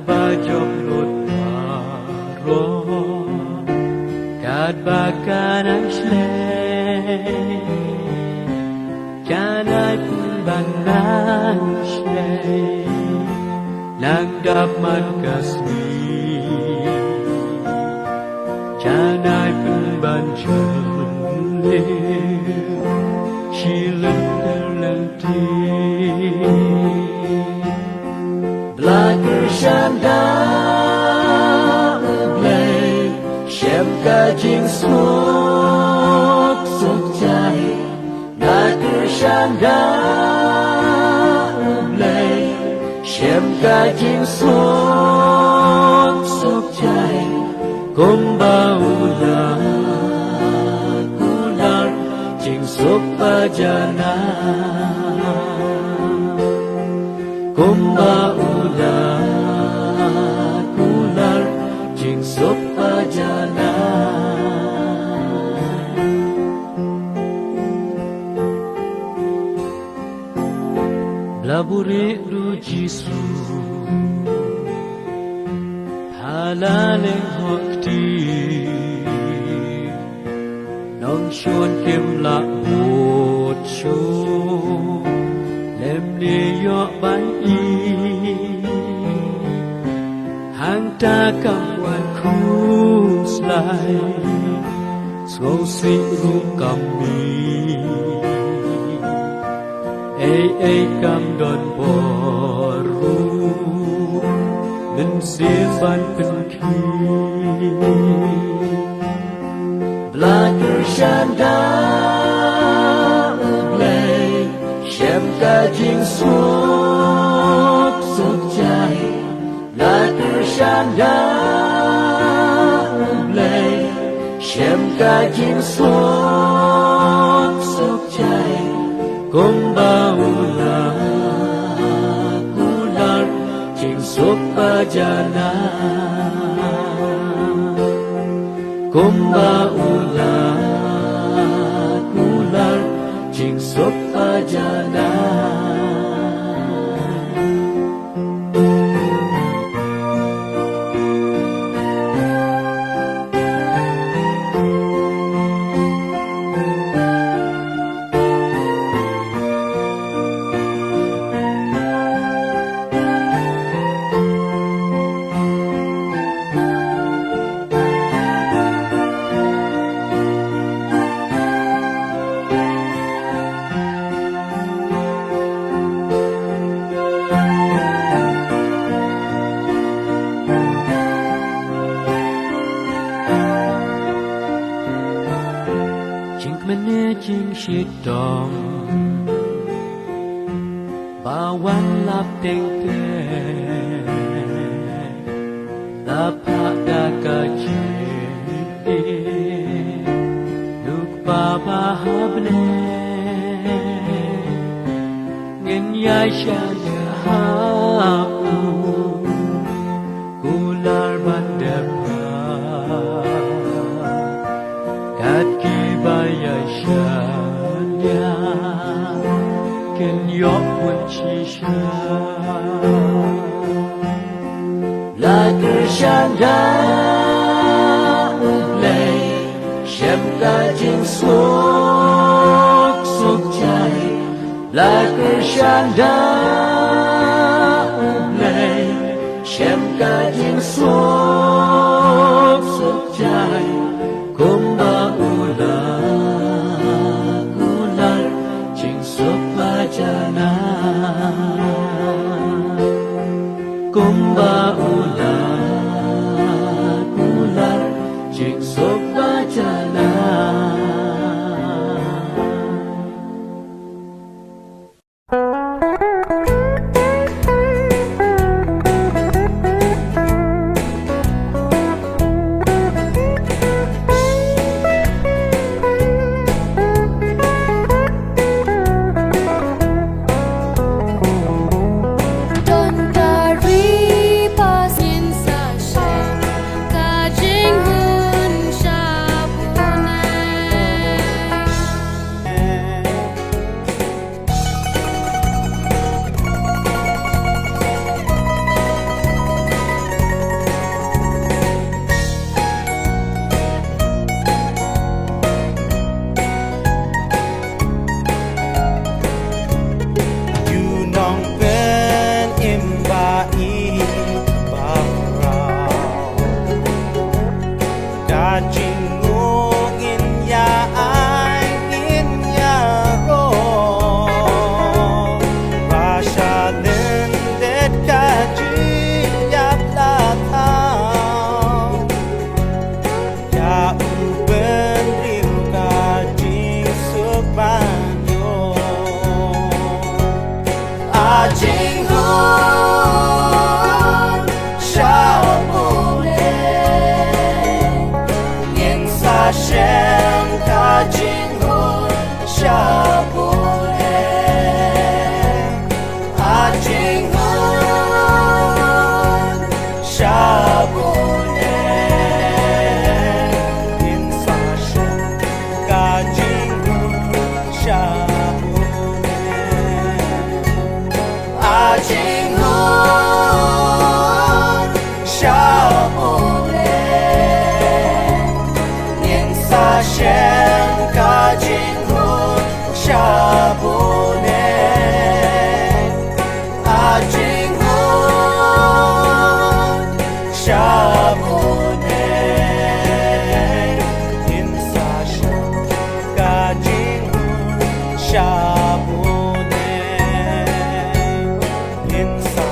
bajok lut waro kat bakan asle kanai pun banan shle nang dapat kasih kanai pun banjul shilen terlenti Blacker Shanda Ublay Shem Kajing Smok Suk Jai Blacker Shanda Ublay Shem Kajing Smok Suk Jai Kumba Ular Ular Jing Suk Pajana Kumba ular jing suk pajana Blabure rujisu Halaleng hakti Nong shon kem la bot shu Lem li yo ban i Hang ta kam wan khu slai Sko si ru kam mi Ei kam don bo ru Min si ban pen ki Blacker Shanda Ublay Shem Kajing Suk Suk Jai Blacker Shanda Ublay Shem Kajing Suk Suk Jai Kumba ular Jing Suk Pajana Kumba ular Jing Suk Pajana Jing shit dong Bawan lap teng te Dapat dakaji Nuk baba hable Ngin yai shaya hau Kular bandapa Kat ki bayai shaya Ken yok pun shisha Blacker Shanda Ublay Shem Kajing Suk Suk Jai Blacker Shanda Ublay Shem Kajing Suk Suk Jai Kumba ular Jing Suk Pajana Kumba ular Jing Suk Pajana Don't worry Ajing hun shabune Ngin sa shem kajing hun shabune Ajing hun shabune Ngin sa shem kajing hun shabune Ajing hun shabune Ngin sa shem kajing hun shabune Ajing hun shabune Ngin sa shem kajing hun shabune Ngin sa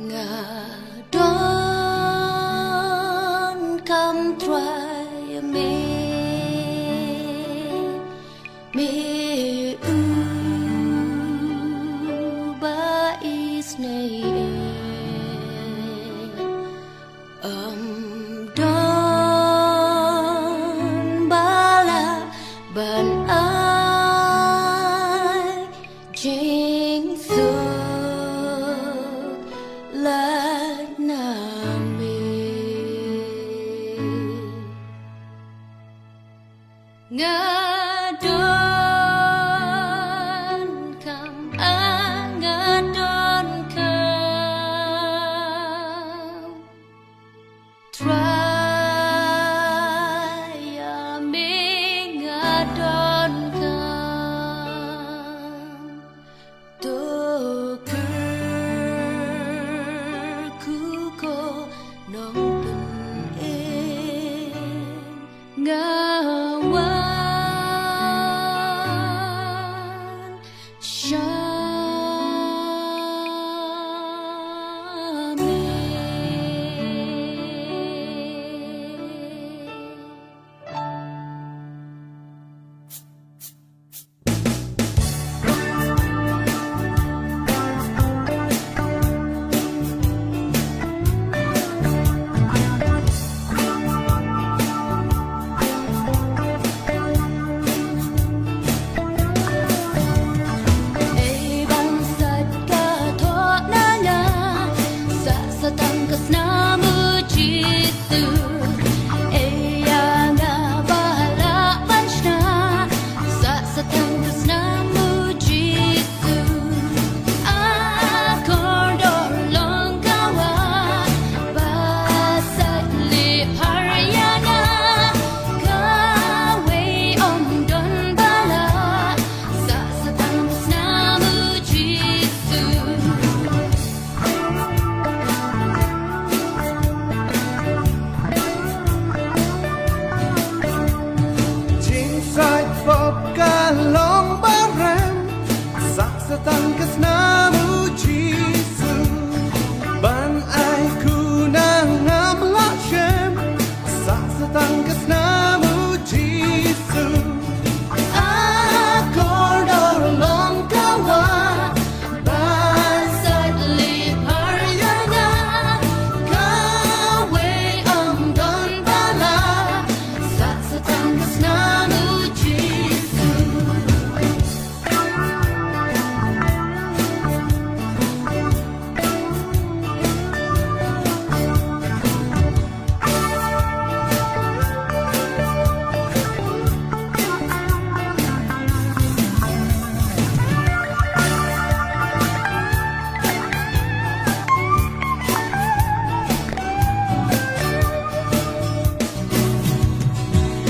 Ngadon kam try me u ba is nei don bala ban ai jing su like nami ngadon kam ngadon kam try me ngadon kam ku ko nong pen ngawan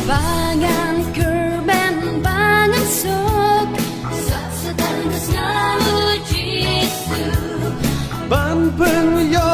Bangan kerben bangan sok Sa setang kesnamu jisu Ban penyo